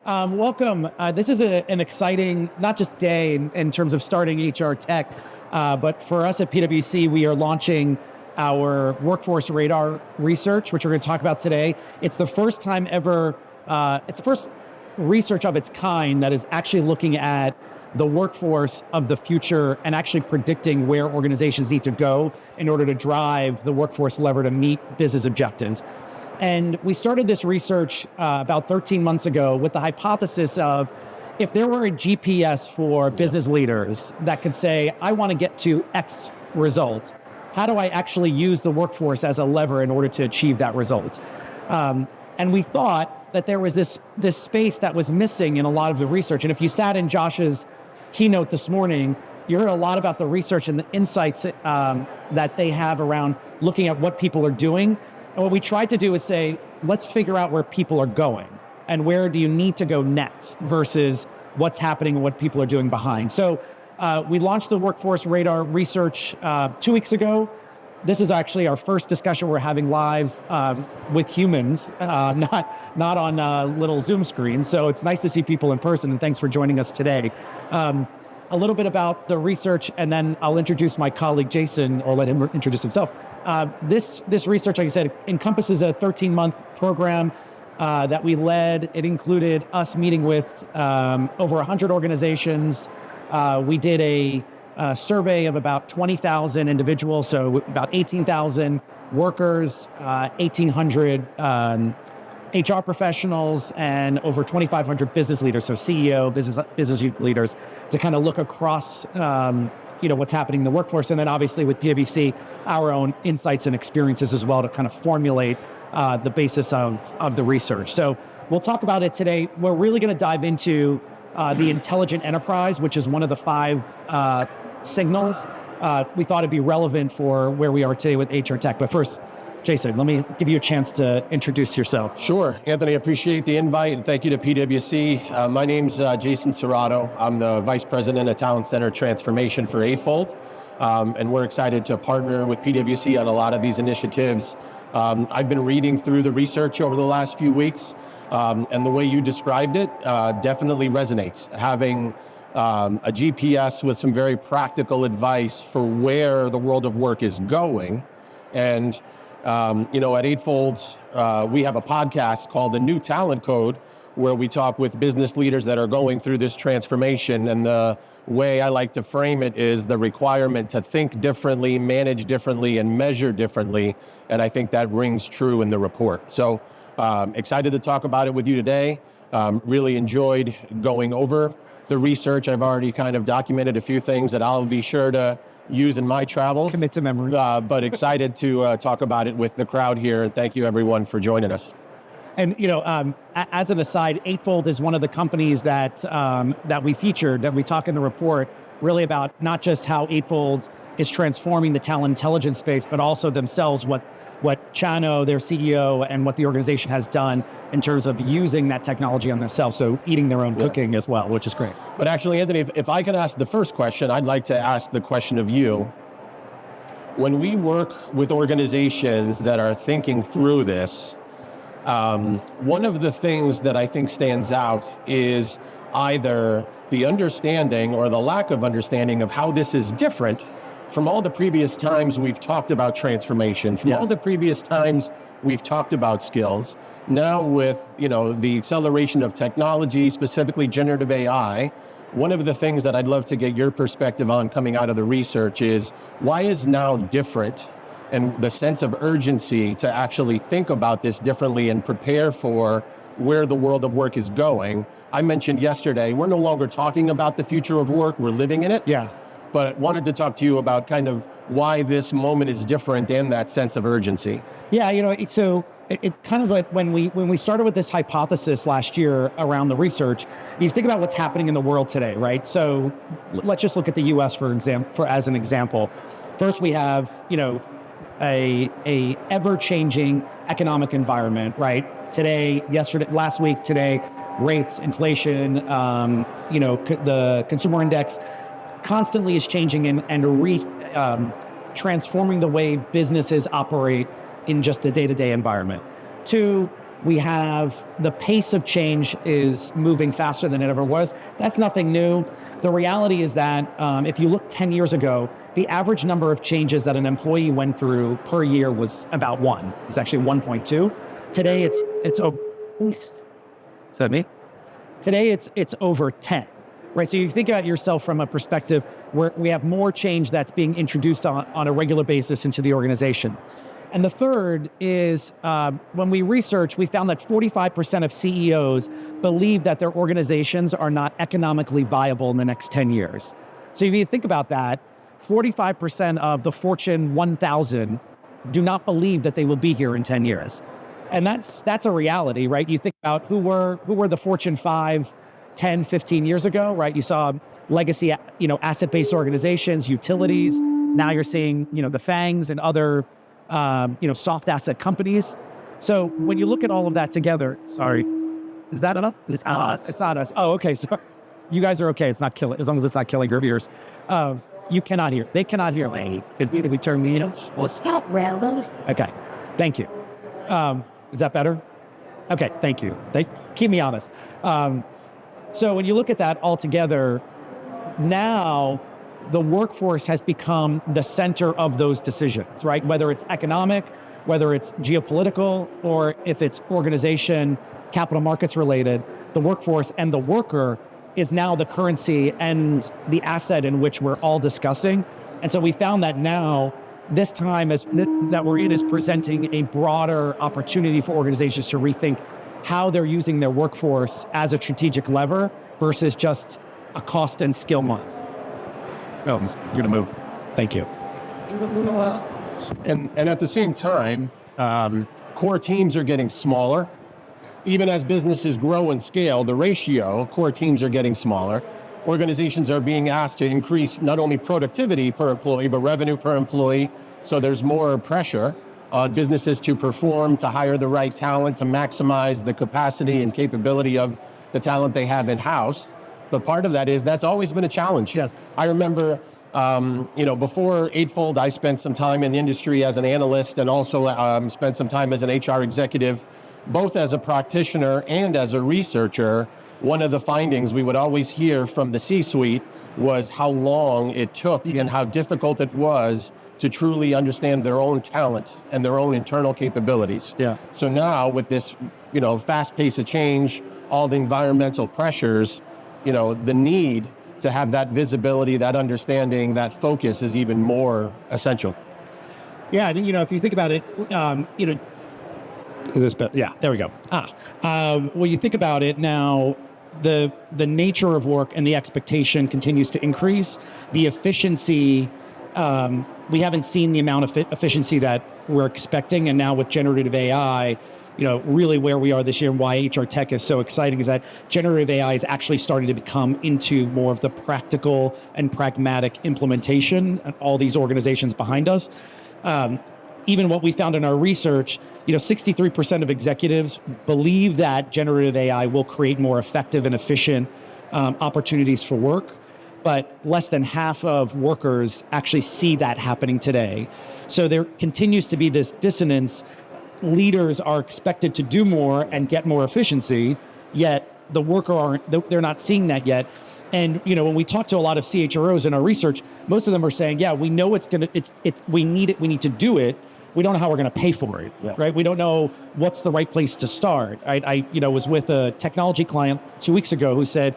Welcome. This is an exciting, not just day in terms of starting HR tech, but for us at PwC, we are launching our workforce radar research, which we're going to talk about today. It's the first time ever, it's the first research of its kind that is actually looking at the workforce of the future and actually predicting where organizations need to go in order to drive the workforce lever to meet business objectives. And we started this research about 13 months ago with the hypothesis of, if there were a GPS for business leaders that could say, I want to get to X result, how do I actually use the workforce as a lever in order to achieve that result? And we thought that there was this space that was missing in a lot of the research. And if you sat in Josh's keynote this morning, you heard a lot about the research and the insights that they have around looking at what people are doing. And what we tried to do is say, let's figure out where people are going and where do you need to go next versus what's happening and what people are doing behind. So we launched the Workforce Radar research 2 weeks ago. This is actually our first discussion we're having live with humans, not on little Zoom screens. So it's nice to see people in person, and thanks for joining us today. A little bit about the research, and then I'll introduce my colleague Jason, or let him introduce himself. This research, like I said, encompasses a 13-month program that we led. It included us meeting with over 100 organizations. We did a survey of about 20,000 individuals, so about 18,000 workers, 1,800 HR professionals, and over 2,500 business leaders, so CEO, business leaders, to kind of look across what's happening in the workforce, and then obviously with PwC, our own insights and experiences as well to kind of formulate the basis of the research. So we'll talk about it today. We're really going to dive into the intelligent enterprise, which is one of the 5 signals. We thought it'd be relevant for where we are today with HR tech. But first, Jason, let me give you a chance to introduce yourself. Sure, Anthony, appreciate the invite, and thank you to PwC. My name's Jason Serrato. I'm the Vice President of Talent Center Transformation for Eightfold, and we're excited to partner with PwC on a lot of these initiatives. I've been reading through the research over the last few weeks, and the way you described it definitely resonates. Having a GPS with some very practical advice for where the world of work is going. And at Eightfold, we have a podcast called The New Talent Code, where we talk with business leaders that are going through this transformation. And the way I like to frame it is the requirement to think differently, manage differently, and measure differently. And I think that rings true in the report. So excited to talk about it with you today. Really enjoyed going over the research. I've already kind of documented a few things that I'll be sure to use in my travels. Commit to memory. But excited to talk about it with the crowd here, and thank you everyone for joining us. And as an aside, Eightfold is one of the companies that we featured, that we talk in the report, really about not just how Eightfold is transforming the talent intelligence space, but also themselves, what Chano, their CEO, and what the organization has done in terms of using that technology on themselves, so eating their own cooking as well, which is great. But actually, Anthony, if I could ask the first question, I'd like to ask the question of you. When we work with organizations that are thinking through this, one of the things that I think stands out is either the understanding or the lack of understanding of how this is different from all the previous times we've talked about transformation, from all the previous times we've talked about skills. Now with, the acceleration of technology, specifically generative AI, one of the things that I'd love to get your perspective on coming out of the research is, why is now different, and the sense of urgency to actually think about this differently and prepare for where the world of work is going. I mentioned yesterday, we're no longer talking about the future of work, we're living in it. Yeah. But wanted to talk to you about kind of why this moment is different and that sense of urgency. Yeah, so it's kind of like when we started with this hypothesis last year around the research, you think about what's happening in the world today, right? So let's just look at the US as an example. First, we have, a ever-changing economic environment, right? Today, yesterday, last week, today, rates, inflation, the consumer index constantly is changing and transforming the way businesses operate in just the day-to-day environment. 2, We have the pace of change is moving faster than it ever was. That's nothing new. The reality is that if you look 10 years ago, the average number of changes that an employee went through per year was about one. It's actually 1.2. Today it's over. Is that me? Today it's over 10. Right, so you think about yourself from a perspective where we have more change that's being introduced on a regular basis into the organization. And the third is when we research, we found that 45% of CEOs believe that their organizations are not economically viable in the next 10 years. So if you think about that, 45% of the Fortune 1000 do not believe that they will be here in 10 years. And that's a reality, right? You think about who were the Fortune 5 10, 15 years ago, right? You saw legacy, asset-based organizations, utilities. Now you're seeing, the FANGs and other, soft asset companies. So when you look at all of that together, sorry, is that enough? It's not us. It's not us. Oh, okay. Sorry. You guys are okay. It's not killing, as long as it's not killing your ears. You cannot hear. They cannot hear me. Could be that we turn me, Okay. Thank you. Is that better? Okay. Thank you. Keep me honest. So when you look at that all together, now the workforce has become the center of those decisions, right? Whether it's economic, whether it's geopolitical, or if it's organization, capital markets related, the workforce and the worker is now the currency and the asset in which we're all discussing. And so we found that now this time that we're in is presenting a broader opportunity for organizations to rethink how they're using their workforce as a strategic lever versus just a cost and skill model. Oh, you're gonna move. Thank you. And at the same time, core teams are getting smaller. Even as businesses grow and scale, the ratio, core teams are getting smaller. Organizations are being asked to increase not only productivity per employee, but revenue per employee. So there's more pressure on businesses to perform, to hire the right talent, to maximize the capacity and capability of the talent they have in-house. But part of that is that's always been a challenge. Yes. I remember, before Eightfold, I spent some time in the industry as an analyst and also spent some time as an HR executive, both as a practitioner and as a researcher. One of the findings we would always hear from the C-suite was how long it took and how difficult it was to truly understand their own talent and their own internal capabilities. Yeah. So now with this, fast pace of change, all the environmental pressures, the need to have that visibility, that understanding, that focus is even more essential. Yeah, if you think about it, is this better? Yeah, there we go. When you think about it now, the nature of work and the expectation continues to increase. The efficiency, we haven't seen the amount of efficiency that we're expecting, and now with generative AI, really where we are this year and why HR Tech is so exciting is that generative AI is actually starting to become into more of the practical and pragmatic implementation and all these organizations behind us. Even what we found in our research, 63% of executives believe that generative AI will create more effective and efficient opportunities for work, but less than half of workers actually see that happening today. So there continues to be this dissonance. Leaders are expected to do more and get more efficiency, yet the worker they're not seeing that yet. And when we talk to a lot of CHROs in our research, most of them are saying, yeah, we know we need it, we need to do it. We don't know how we're going to pay for it, right? We don't know what's the right place to start. I was with a technology client 2 weeks ago who said,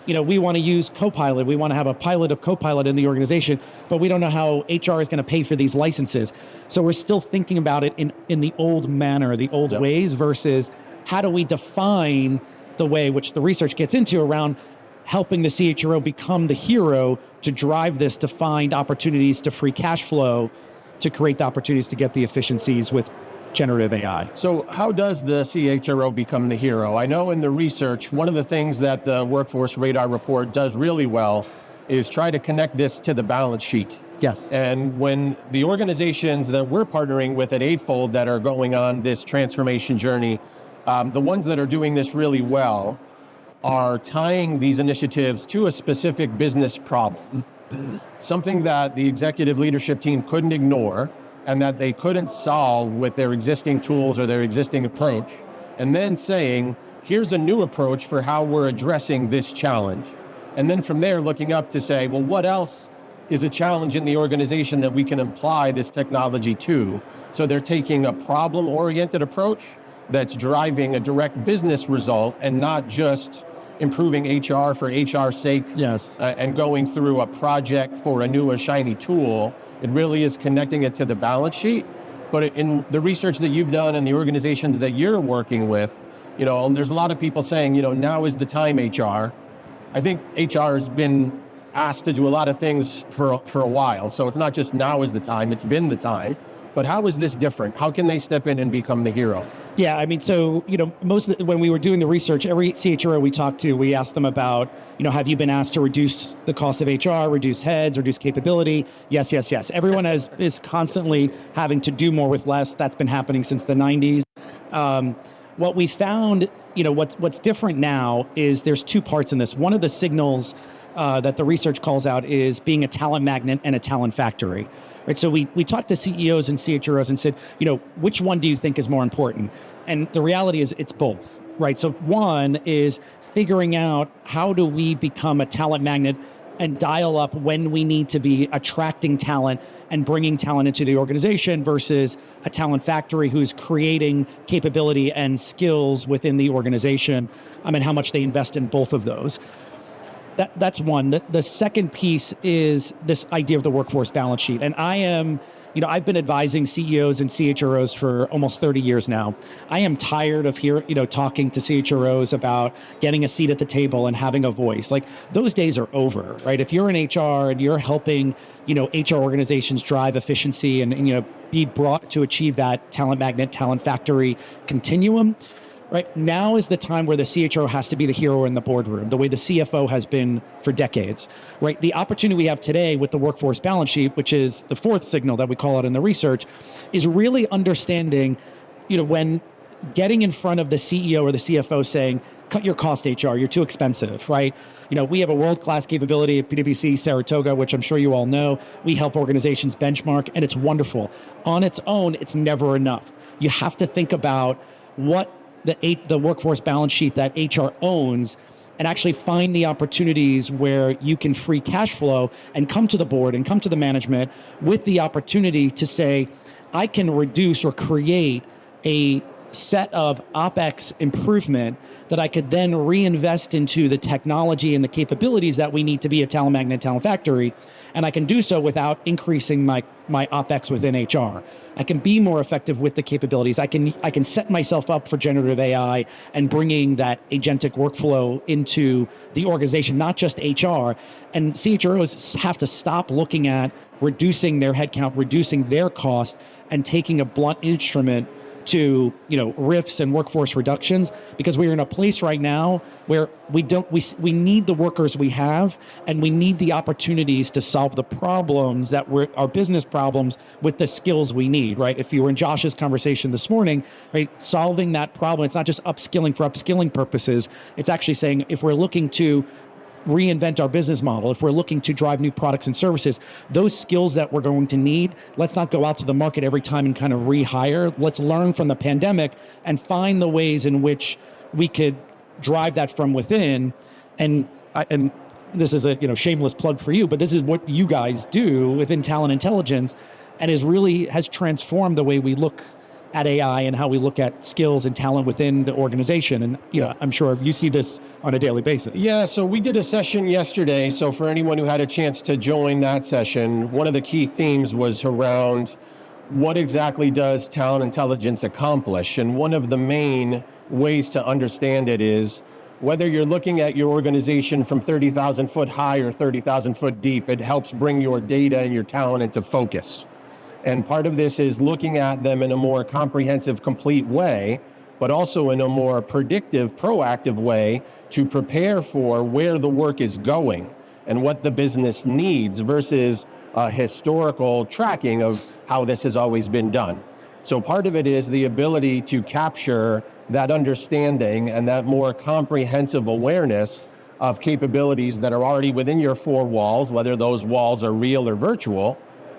we want to use Copilot. We want to have a pilot of Copilot in the organization, but we don't know how HR is going to pay for these licenses. So we're still thinking about it in the old manner, the old ways, versus how do we define the way, which the research gets into around helping the CHRO become the hero to drive this, to find opportunities to free cash flow, to create the opportunities to get the efficiencies with generative AI. So how does the CHRO become the hero? I know in the research, one of the things that the Workforce Radar report does really well is try to connect this to the balance sheet. Yes. And when the organizations that we're partnering with at Eightfold that are going on this transformation journey, the ones that are doing this really well are tying these initiatives to a specific business problem, something that the executive leadership team couldn't ignore and that they couldn't solve with their existing tools or their existing approach. and then saying, here's a new approach for how we're addressing this challenge. And then from there, looking up to say, well, what else is a challenge in the organization that we can apply this technology to? So they're taking a problem-oriented approach that's driving a direct business result and not just improving HR for HR's sake. Yes. And going through a project for a new or shiny tool. It really is connecting it to the balance sheet. But in the research that you've done and the organizations that you're working with, there's a lot of people saying, now is the time, HR. I think HR has been asked to do a lot of things for a while. So it's not just now is the time, it's been the time. But how is this different? How can they step in and become the hero? Yeah, I mean, so, when we were doing the research, every CHRO we talked to, we asked them about, have you been asked to reduce the cost of HR, reduce heads, reduce capability? Yes, yes, yes. Everyone is constantly having to do more with less. That's been happening since the 90s. What we found, what's different now is there's two parts in this. One of the signals that the research calls out is being a talent magnet and a talent factory. Right, so we talked to CEOs and CHROs and said, which one do you think is more important? And the reality is it's both, right? So one is figuring out how do we become a talent magnet and dial up when we need to be attracting talent and bringing talent into the organization versus a talent factory who's creating capability and skills within the organization. I mean, how much they invest in both of those. That's one. The second piece is this idea of the workforce balance sheet. And I've been advising CEOs and CHROs for almost 30 years now. I am tired of talking to CHROs about getting a seat at the table and having a voice. Like, those days are over, right? If you're in HR and you're helping, HR organizations drive efficiency and be brought to achieve that talent magnet, talent factory continuum, right, now is the time where the CHRO has to be the hero in the boardroom, the way the CFO has been for decades, right? The opportunity we have today with the workforce balance sheet, which is the fourth signal that we call out in the research, is really understanding, when getting in front of the CEO or the CFO saying, cut your cost, HR, you're too expensive, right? We have a world-class capability at PwC, Saratoga, which I'm sure you all know. We help organizations benchmark, and it's wonderful. On its own, it's never enough. You have to think about what the workforce balance sheet that HR owns and actually find the opportunities where you can free cash flow and come to the board and come to the management with the opportunity to say, I can reduce or create a set of OpEx improvement that I could then reinvest into the technology and the capabilities that we need to be a talent magnet, talent factory. And I can do so without increasing my OpEx within HR. I can be more effective with the capabilities. I can set myself up for generative AI and bringing that agentic workflow into the organization, not just HR. And CHROs have to stop looking at reducing their headcount, reducing their cost, and taking a blunt instrument to RIFs and workforce reductions, because we're in a place right now where we need the workers we have, and we need the opportunities to solve the problems that our business problems with the skills we need, right? If you were in Josh's conversation this morning, right, solving that problem, it's not just upskilling for upskilling purposes. It's actually saying, if we're looking to reinvent our business model, if we're looking to drive new products and services, those skills that we're going to need, let's not go out to the market every time and kind of rehire. Let's learn from the pandemic and find the ways in which we could drive that from within. And this is a shameless plug for you, but this is what you guys do within Talent Intelligence, and has transformed the way we look at AI and how we look at skills and talent within the organization. And I'm sure you see this on a daily basis. Yeah, so we did a session yesterday. So for anyone who had a chance to join that session, one of the key themes was around what exactly does talent intelligence accomplish? And one of the main ways to understand it is whether you're looking at your organization from 30,000 foot high or 30,000 foot deep, it helps bring your data and your talent into focus. And part of this is looking at them in a more comprehensive, complete way, but also in a more predictive, proactive way to prepare for where the work is going and what the business needs versus a historical tracking of how this has always been done. So part of it is the ability to capture that understanding and that more comprehensive awareness of capabilities that are already within your four walls, whether those walls are real or virtual,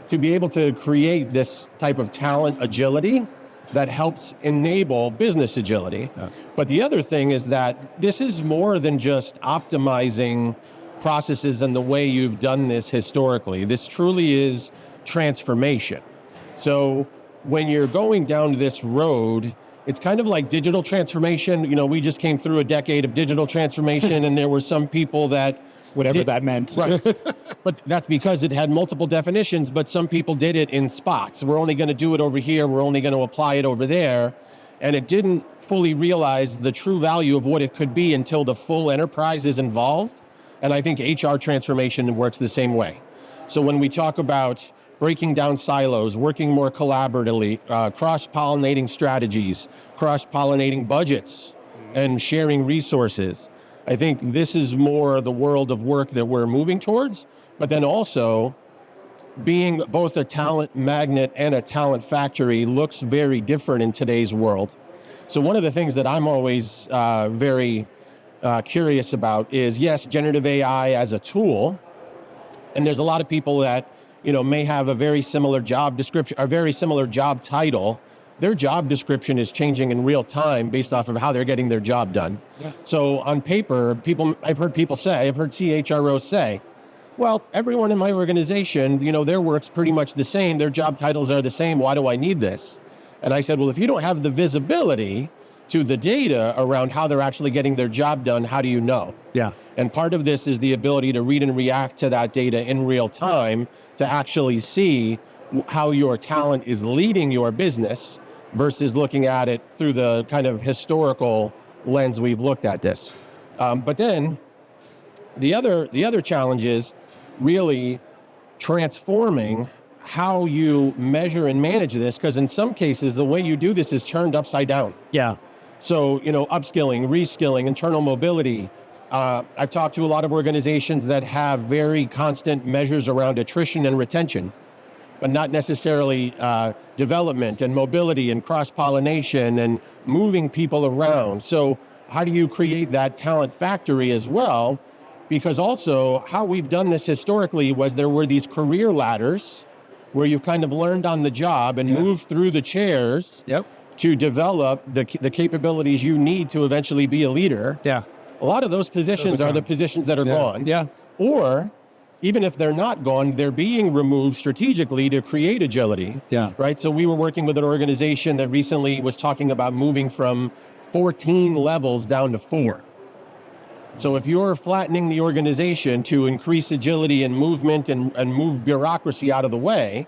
to be able to create this type of talent agility that helps enable business agility. Yeah. But the other thing is that this is more than just optimizing processes and the way you've done this historically. This truly is transformation. So when you're going down this road, it's kind of like digital transformation. You know, we just came through a decade of digital transformation and there were some people that Whatever that meant. Right. But that's because it had multiple definitions, but some people did it in spots. We're only going to do it over here. We're only going to apply it over there. And it didn't fully realize the true value of what it could be until the full enterprise is involved. And I think HR transformation works the same way. So when we talk about breaking down silos, working more collaboratively, cross-pollinating strategies, cross-pollinating budgets, and sharing resources, I think this is more the world of work that we're moving towards, but then also being both a talent magnet and a talent factory looks very different in today's world. So one of the things that I'm always very curious about is, yes, generative AI as a tool, and there's a lot of people that may have a very similar job description, or very similar job title. Their job description is changing in real time based off of how they're getting their job done. Yeah. So on paper, I've heard CHROs say, well, everyone in my organization, their work's pretty much the same. Their job titles are the same. Why do I need this? And I said, well, if you don't have the visibility to the data around how they're actually getting their job done, how do you know? Yeah. And part of this is the ability to read and react to that data in real time to actually see how your talent is leading your business versus looking at it through the kind of historical lens we've looked at this. But then the other challenge is really transforming how you measure and manage this, because in some cases, the way you do this is turned upside down. Yeah. So, upskilling, reskilling, internal mobility. I've talked to a lot of organizations that have very constant measures around attrition and retention, but not necessarily development and mobility and cross-pollination and moving people around. So how do you create that talent factory as well? Because also how we've done this historically was there were these career ladders where you've kind of learned on the job and moved through the chairs to develop the capabilities you need to eventually be a leader. Yeah. A lot of those positions are the positions that are gone. Yeah. Or even if they're not gone, they're being removed strategically to create agility. Yeah. Right. So we were working with an organization that recently was talking about moving from 14 levels down to 4. So if you're flattening the organization to increase agility and movement and move bureaucracy out of the way,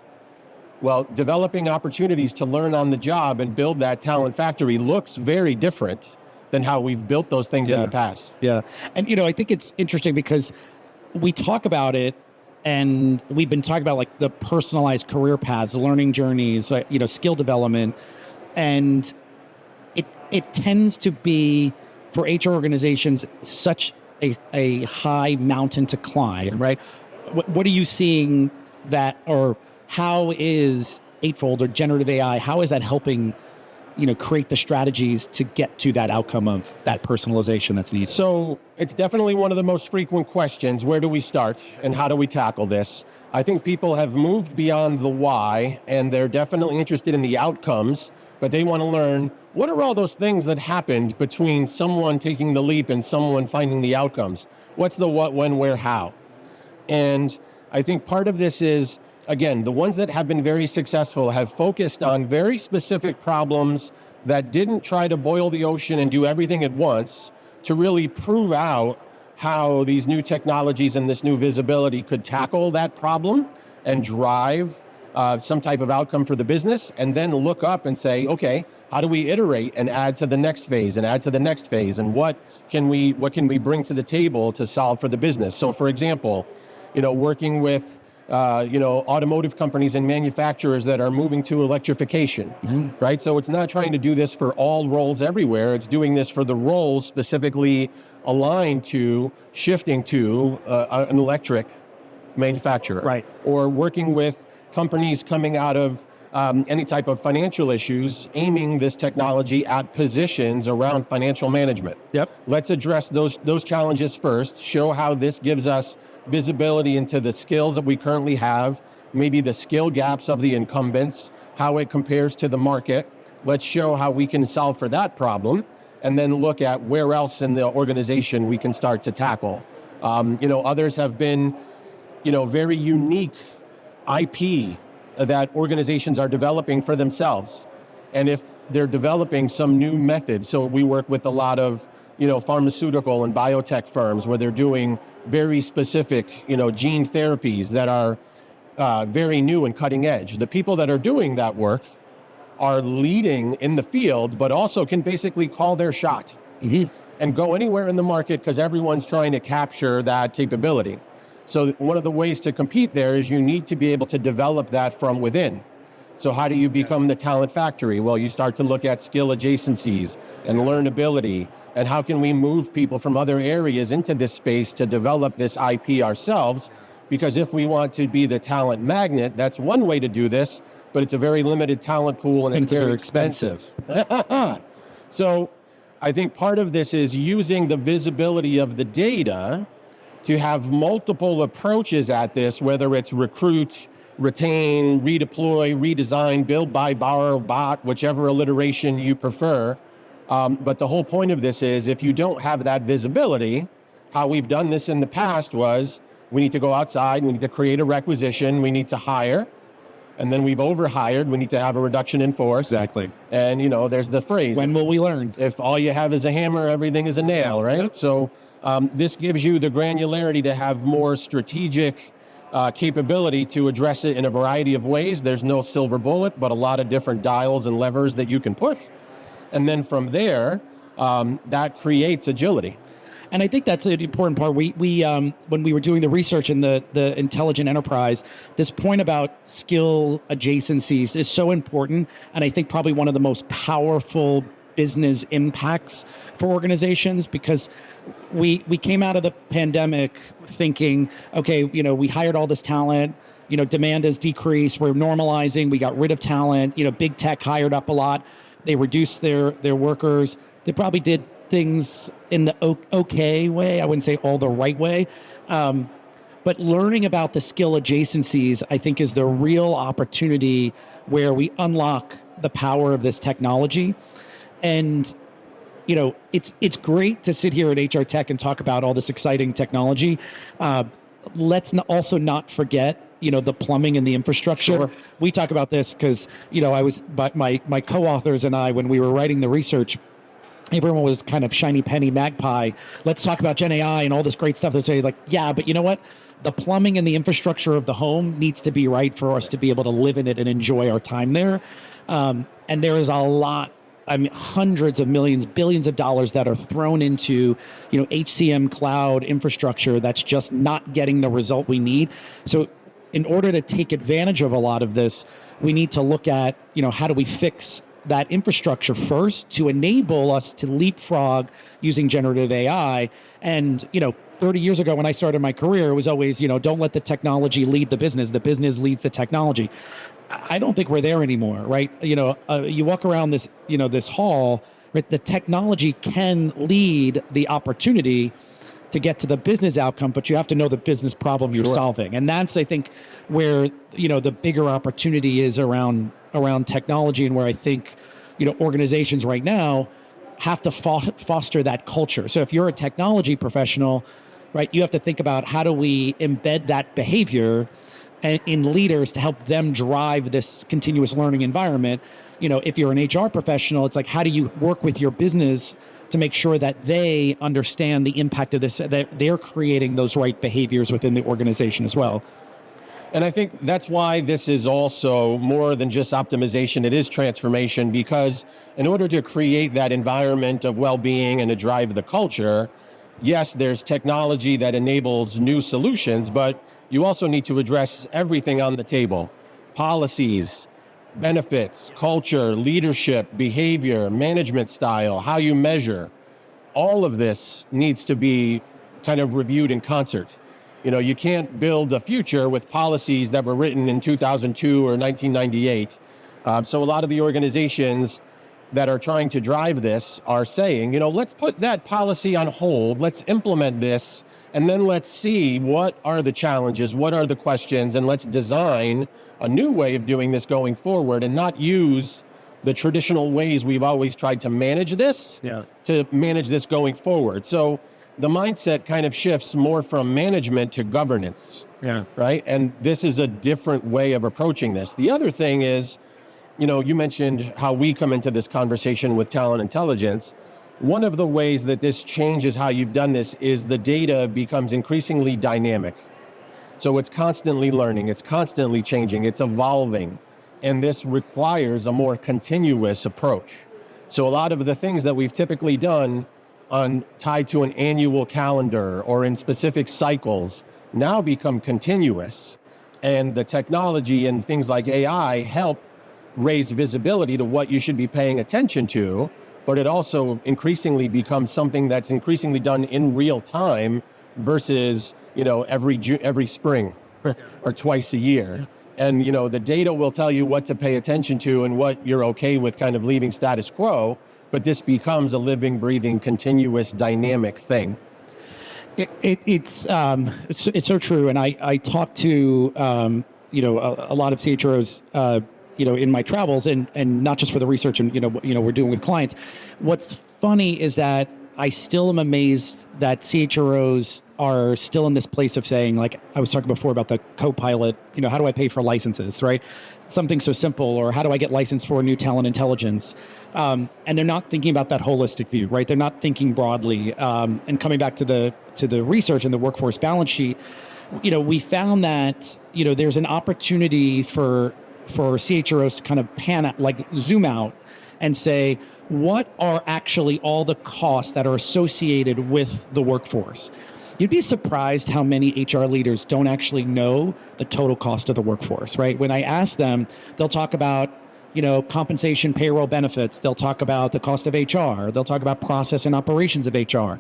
well, developing opportunities to learn on the job and build that talent factory looks very different than how we've built those things in the past. Yeah. And, I think it's interesting because we talk about it and we've been talking about like the personalized career paths, learning journeys, skill development. And it tends to be for HR organizations such a high mountain to climb, right? What are you seeing that, or how is Eightfold or generative AI, how is that helping create the strategies to get to that outcome of that personalization that's needed? So it's definitely one of the most frequent questions. Where do we start and how do we tackle this? I think people have moved beyond the why and they're definitely interested in the outcomes, but they want to learn what are all those things that happened between someone taking the leap and someone finding the outcomes? What's the what, when, where, how? And I think part of this is, again, the ones that have been very successful have focused on very specific problems that didn't try to boil the ocean and do everything at once to really prove out how these new technologies and this new visibility could tackle that problem and drive some type of outcome for the business, and then look up and say, okay, how do we iterate and add to the next phase and add to the next phase, and what can we bring to the table to solve for the business? So for example, working with automotive companies and manufacturers that are moving to electrification, right? So it's not trying to do this for all roles everywhere. It's doing this for the roles specifically aligned to shifting to an electric manufacturer. Right. Or working with companies coming out of any type of financial issues, aiming this technology at positions around financial management. Yep. Let's address those challenges first, show how this gives us visibility into the skills that we currently have, maybe the skill gaps of the incumbents, how it compares to the market, Let's show how we can solve for that problem, and then look at where else in the organization we can start to tackle. Others have been, very unique IP that organizations are developing for themselves. And if they're developing some new method, so we work with a lot of, pharmaceutical and biotech firms where they're doing very specific, gene therapies that are very new and cutting edge. The people that are doing that work are leading in the field, but also can basically call their shot and go anywhere in the market because everyone's trying to capture that capability. So one of the ways to compete there is you need to be able to develop that from within. So how do you become the talent factory? Well, you start to look at skill adjacencies and learnability, and how can we move people from other areas into this space to develop this IP ourselves? Because if we want to be the talent magnet, that's one way to do this, but it's a very limited talent pool and it's very expensive. So I think part of this is using the visibility of the data to have multiple approaches at this, whether it's recruit, retain, redeploy, redesign, build, buy, borrow, bot, whichever alliteration you prefer. But the whole point of this is if you don't have that visibility, how we've done this in the past was we need to go outside, we need to create a requisition, we need to hire, and then we've overhired, we need to have a reduction in force. Exactly. And there's the phrase. When will we learn? If all you have is a hammer, everything is a nail, right? Yep. So this gives you the granularity to have more strategic capability to address it in a variety of ways. There's no silver bullet, but a lot of different dials and levers that you can push. And then from there, that creates agility. And I think that's an important part. We when we were doing the research in the intelligent enterprise, this point about skill adjacencies is so important, and I think probably one of the most powerful business impacts for organizations, because we came out of the pandemic thinking, okay, we hired all this talent, demand has decreased, we're normalizing, we got rid of talent, big tech hired up a lot, they reduced their workers, they probably did things in the okay way. I wouldn't say all the right way. But learning about the skill adjacencies, I think, is the real opportunity where we unlock the power of this technology. And, it's great to sit here at HR Tech and talk about all this exciting technology. Let's also not forget, the plumbing and the infrastructure. Sure. We talk about this because, my co-authors and I, when we were writing the research, everyone was kind of shiny penny magpie. Let's talk about GenAI and all this great stuff. They'd say yeah, but you know what? The plumbing and the infrastructure of the home needs to be right for us to be able to live in it and enjoy our time there. And there is a lot, hundreds of millions, billions of dollars that are thrown into, HCM cloud infrastructure that's just not getting the result we need. So in order to take advantage of a lot of this, we need to look at, how do we fix that infrastructure first to enable us to leapfrog using generative AI. And, 30 years ago when I started my career, it was always, don't let the technology lead the business leads the technology. I don't think we're there anymore, right? You walk around this, this hall, right? The technology can lead the opportunity to get to the business outcome, but you have to know the business problem you're solving. And that's, I think, where, the bigger opportunity is around technology, and where I think, organizations right now have to foster that culture. So if you're a technology professional, right, you have to think about how do we embed that behavior in leaders to help them drive this continuous learning environment. If you're an HR professional, it's like, how do you work with your business to make sure that they understand the impact of this, that they're creating those right behaviors within the organization as well. And I think that's why this is also more than just optimization, it is transformation, because in order to create that environment of well-being and to drive the culture, yes, there's technology that enables new solutions, but you also need to address everything on the table. Policies, benefits, culture, leadership, behavior, management style, how you measure. All of this needs to be kind of reviewed in concert. You can't build a future with policies that were written in 2002 or 1998. So a lot of the organizations that are trying to drive this are saying, let's put that policy on hold, let's implement this, and then let's see what are the challenges, what are the questions, and let's design a new way of doing this going forward and not use the traditional ways we've always tried to manage this, to manage this going forward. So the mindset kind of shifts more from management to governance, right? And this is a different way of approaching this. The other thing is, you mentioned how we come into this conversation with talent intelligence. One of the ways that this changes how you've done this is the data becomes increasingly dynamic. So it's constantly learning, it's constantly changing, it's evolving. And this requires a more continuous approach. So a lot of the things that we've typically done tied to an annual calendar or in specific cycles now become continuous. And the technology and things like AI help raise visibility to what you should be paying attention to, but it also increasingly becomes something that's increasingly done in real time versus, every spring or twice a year. And, the data will tell you what to pay attention to and what you're okay with kind of leaving status quo, but this becomes a living, breathing, continuous, dynamic thing. It's so true. And I talk to, a lot of CHROs, in my travels and not just for the research and, we're doing with clients. What's funny is that I still am amazed that CHROs are still in this place of saying, like I was talking before about the co-pilot, how do I pay for licenses, right? Something so simple, or how do I get licensed for a new talent intelligence? And they're not thinking about that holistic view, right? They're not thinking broadly. And coming back to the research and the workforce balance sheet, we found that, there's an opportunity for CHROs to kind of zoom out and say, what are actually all the costs that are associated with the workforce? You'd be surprised how many HR leaders don't actually know the total cost of the workforce, right? When I ask them, they'll talk about, compensation, payroll, benefits. They'll talk about the cost of HR. They'll talk about process and operations of HR.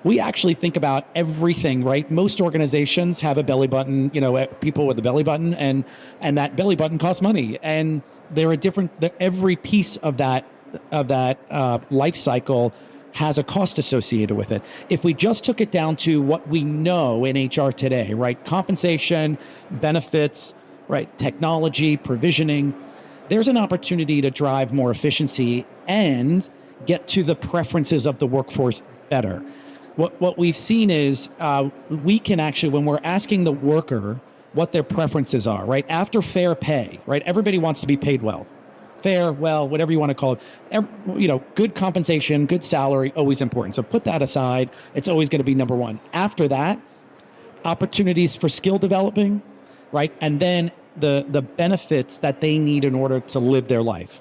We actually think about everything, right? Most organizations have a belly button, people with a belly button, and that belly button costs money. And every piece of that life cycle has a cost associated with it. If we just took it down to what we know in HR today, right? Compensation, benefits, right? Technology, provisioning, there's an opportunity to drive more efficiency and get to the preferences of the workforce better. What we've seen is we can actually, when we're asking the worker what their preferences are, right? After fair pay, right? Everybody wants to be paid well. Fair, well, whatever you want to call it. Good compensation, good salary, always important. So put that aside. It's always going to be number one. After that, opportunities for skill developing, right? And then the benefits that they need in order to live their life.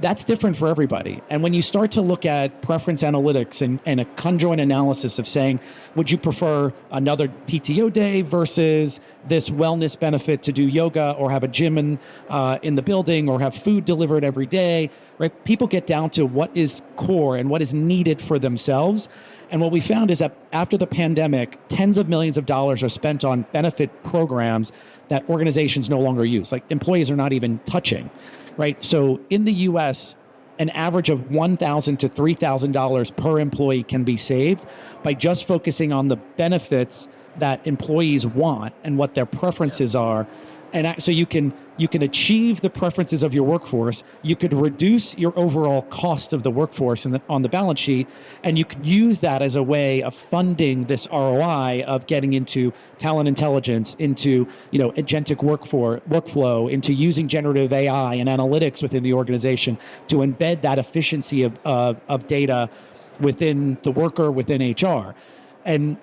That's different for everybody. And when you start to look at preference analytics and a conjoint analysis of saying, would you prefer another PTO day versus this wellness benefit to do yoga or have a gym in the building or have food delivered every day, right? People get down to what is core and what is needed for themselves. And what we found is that after the pandemic, tens of millions of dollars are spent on benefit programs that organizations no longer use, like employees are not even touching. Right. So in the US, an average of $1,000 to $3,000 per employee can be saved by just focusing on the benefits that employees want and what their preferences are. And so you can achieve the preferences of your workforce. You could reduce your overall cost of the workforce on the balance sheet, and you could use that as a way of funding this ROI of getting into talent intelligence, into agentic workflow, into using generative AI and analytics within the organization to embed that efficiency of data within the worker, within HR. And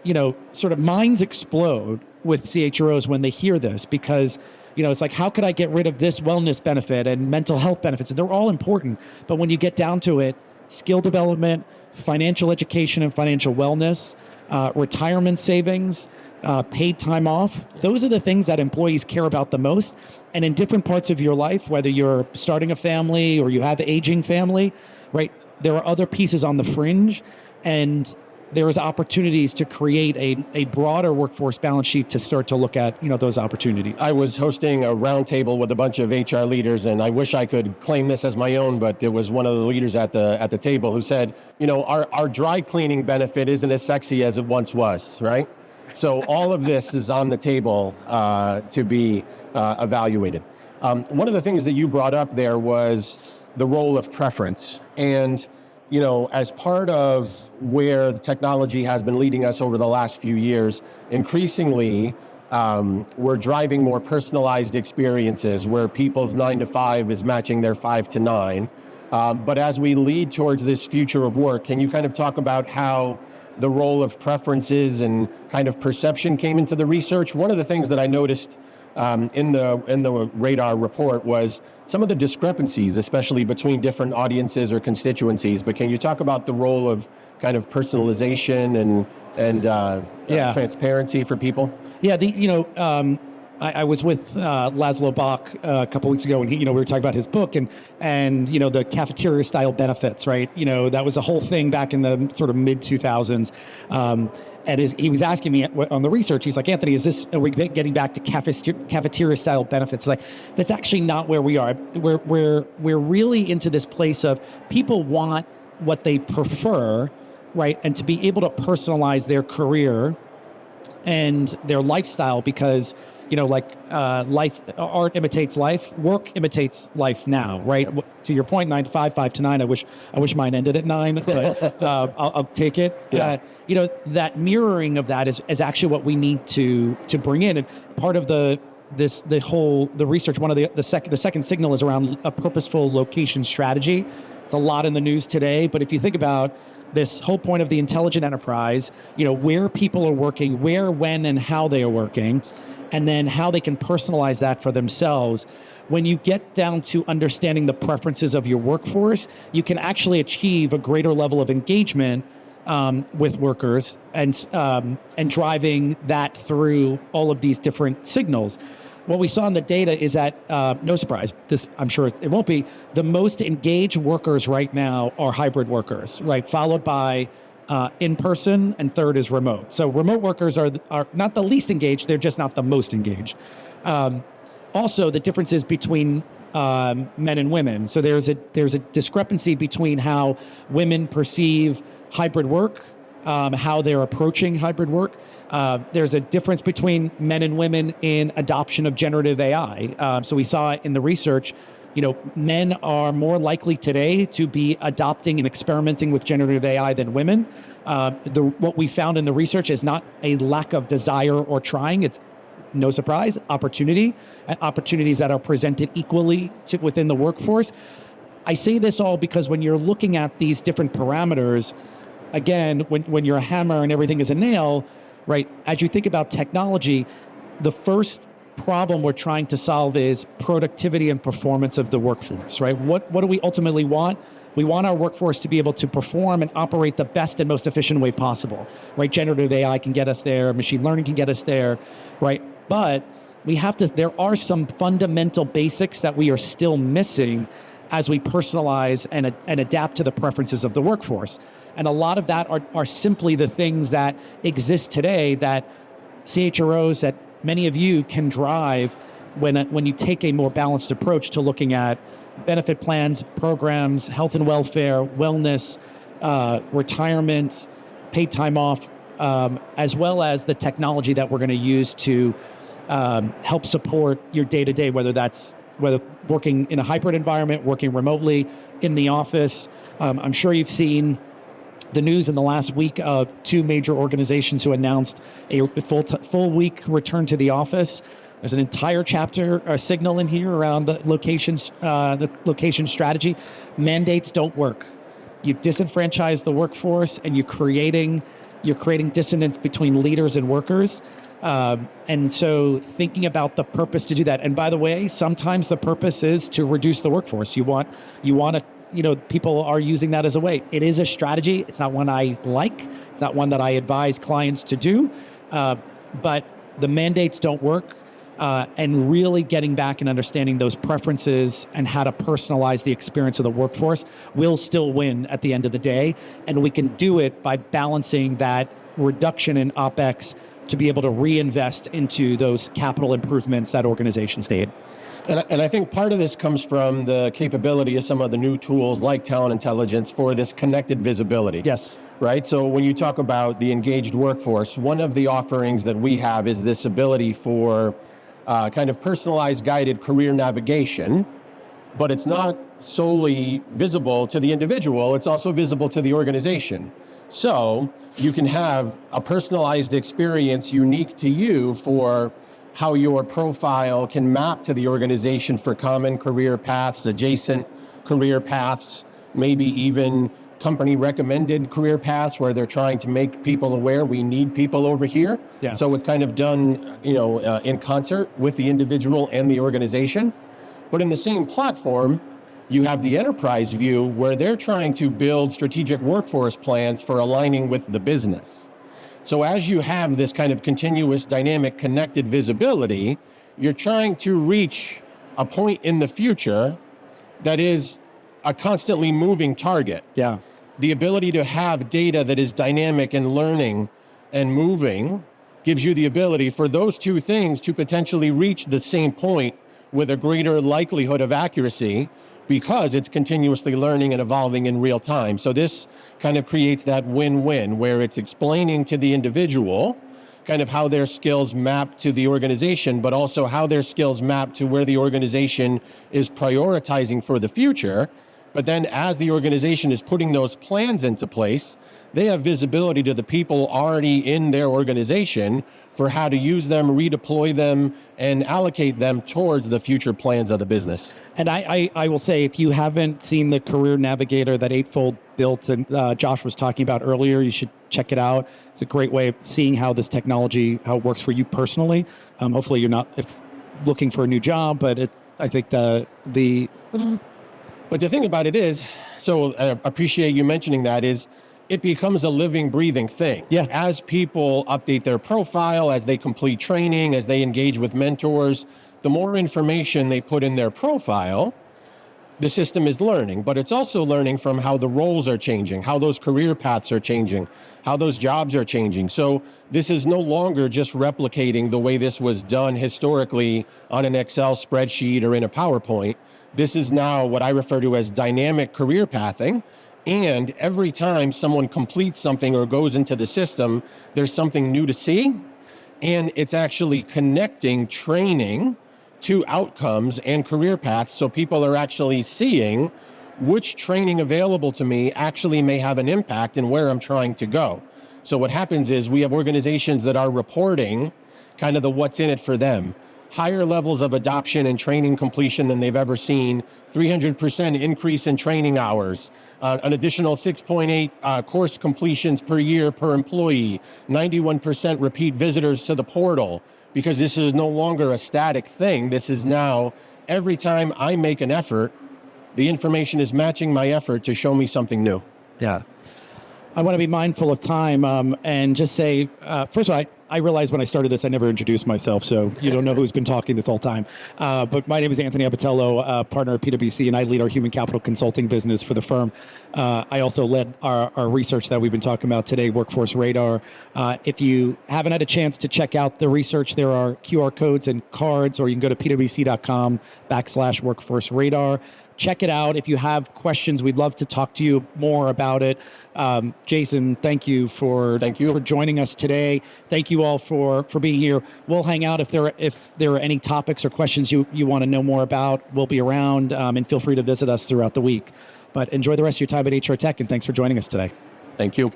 sort of minds explode with CHROs when they hear this, because it's like, how could I get rid of this wellness benefit and mental health benefits? And they're all important. But when you get down to it, skill development, financial education and financial wellness, retirement savings, paid time off, those are the things that employees care about the most. And in different parts of your life, whether you're starting a family or you have an aging family, right, there are other pieces on the fringe. And there is opportunities to create a broader workforce balance sheet to start to look at those opportunities. I was hosting a roundtable with a bunch of HR leaders, and I wish I could claim this as my own, but there was one of the leaders at the table who said, our dry cleaning benefit isn't as sexy as it once was, right? So all of this is on the table to be evaluated. One of the things that you brought up there was the role of preference. And, as part of where the technology has been leading us over the last few years, increasingly, we're driving more personalized experiences where people's 9 to 5 is matching their 5 to 9. But as we lead towards this future of work, can you kind of talk about how the role of preferences and kind of perception came into the research? One of the things that I noticed in the radar report was some of the discrepancies, especially between different audiences or constituencies. But can you talk about the role of kind of personalization and transparency for people? Yeah, I was with Laszlo Bach a couple weeks ago, and we were talking about his book and the cafeteria style benefits, right? That was a whole thing back in the sort of mid 2000s. And he was asking me on the research, he's like, Anthony, are we getting back to cafeteria style benefits? Like, that's actually not where we are. We're really into this place of people want what they prefer, right? And to be able to personalize their career and their lifestyle, because art imitates life, work imitates life now, right? To your point, 9 to 5, 5 to 9. I wish mine ended at 9, but I'll take it. Yeah. That mirroring of that is actually what we need to bring in. And part of the research, one of the second signal is around a purposeful location strategy. It's a lot in the news today, but if you think about this whole point of the intelligent enterprise, where people are working, where, when, and how they are working, and then how they can personalize that for themselves. When you get down to understanding the preferences of your workforce, you can actually achieve a greater level of engagement with workers and driving that through all of these different signals. What we saw in the data is that, no surprise, this I'm sure it won't be, the most engaged workers right now are hybrid workers, right? Followed by in-person, and third is remote. So remote workers are not the least engaged, they're just not the most engaged. Also, the differences between men and women. So there's a discrepancy between how women perceive hybrid work, how they're approaching hybrid work. There's a difference between men and women in adoption of generative AI. So we saw in the research, men are more likely today to be adopting and experimenting with generative AI than women. What we found in the research is not a lack of desire or trying. It's, no surprise, opportunity, and opportunities that are presented equally within the workforce. I say this all because when you're looking at these different parameters, again, when you're a hammer and everything is a nail, right? As you think about technology, the first problem we're trying to solve is productivity and performance of the workforce, right? What do we ultimately want? We want our workforce to be able to perform and operate the best and most efficient way possible, right? Generative AI can get us there, machine learning can get us there, right? But there are some fundamental basics that we are still missing as we personalize and adapt to the preferences of the workforce. And a lot of that are simply the things that exist today that CHROs, that many of you can drive when you take a more balanced approach to looking at benefit plans, programs, health and welfare, wellness, retirement, paid time off, as well as the technology that we're going to use to help support your day-to-day, whether working in a hybrid environment, working remotely, in the office. I'm sure you've seen the news in the last week of 2 major organizations who announced a full week return to the office. There's an entire chapter, a signal in here around the location strategy. Mandates don't work. You disenfranchise the workforce, and you're creating dissonance between leaders and workers. And so thinking about the purpose to do that. And by the way, sometimes the purpose is to reduce the workforce. You want to, people are using that as a way. It is a strategy. It's not one I like. It's not one that I advise clients to do. But the mandates don't work. And really getting back and understanding those preferences and how to personalize the experience of the workforce will still win at the end of the day. And we can do it by balancing that reduction in OpEx to be able to reinvest into those capital improvements that organizations need. And I think part of this comes from the capability of some of the new tools like talent intelligence for this connected visibility. Yes. Right? So when you talk about the engaged workforce, one of the offerings that we have is this ability for kind of personalized guided career navigation, but it's not solely visible to the individual, it's also visible to the organization. So you can have a personalized experience unique to you for how your profile can map to the organization for common career paths, adjacent career paths, maybe even company recommended career paths where they're trying to make people aware we need people over here. Yes. So it's kind of done, in concert with the individual and the organization. But in the same platform, you have the enterprise view where they're trying to build strategic workforce plans for aligning with the business. So as you have this kind of continuous, dynamic, connected visibility, you're trying to reach a point in the future that is a constantly moving target. Yeah. The ability to have data that is dynamic and learning and moving gives you the ability for those two things to potentially reach the same point with a greater likelihood of accuracy because it's continuously learning and evolving in real time. So this kind of creates that win-win where it's explaining to the individual kind of how their skills map to the organization, but also how their skills map to where the organization is prioritizing for the future. But then as the organization is putting those plans into place, they have visibility to the people already in their organization for how to use them, redeploy them, and allocate them towards the future plans of the business. And I will say, if you haven't seen the Career Navigator that Eightfold built and Josh was talking about earlier, you should check it out. It's a great way of seeing how this technology, how it works for you personally. Hopefully you're not looking for a new job, but I think But the thing about it is, so I appreciate you mentioning that, is it becomes a living, breathing thing. Yeah. As people update their profile, as they complete training, as they engage with mentors, the more information they put in their profile, the system is learning. But it's also learning from how the roles are changing, how those career paths are changing, how those jobs are changing. So this is no longer just replicating the way this was done historically on an Excel spreadsheet or in a PowerPoint. This is now what I refer to as dynamic career pathing. And every time someone completes something or goes into the system, there's something new to see. And it's actually connecting training to outcomes and career paths. So people are actually seeing which training available to me actually may have an impact in where I'm trying to go. So what happens is we have organizations that are reporting kind of the what's in it for them. Higher levels of adoption and training completion than they've ever seen, 300% increase in training hours, an additional 6.8 course completions per year per employee, 91% repeat visitors to the portal, because this is no longer a static thing. This is now, every time I make an effort, the information is matching my effort to show me something new. Yeah. I want to be mindful of time and just say, first of all, I realized when I started this, I never introduced myself, so you don't know who's been talking this whole time. But my name is Anthony Abatello, partner at PwC, and I lead our human capital consulting business for the firm. I also led our research that we've been talking about today, Workforce Radar. If you haven't had a chance to check out the research, there are QR codes and cards, or you can go to pwc.com/workforce radar. Check it out. If you have questions, we'd love to talk to you more about it. Jason, thank you for joining us today. Thank you all for being here. We'll hang out if there are any topics or questions you want to know more about. We'll be around, and feel free to visit us throughout the week. But enjoy the rest of your time at HR Tech, and thanks for joining us today. Thank you.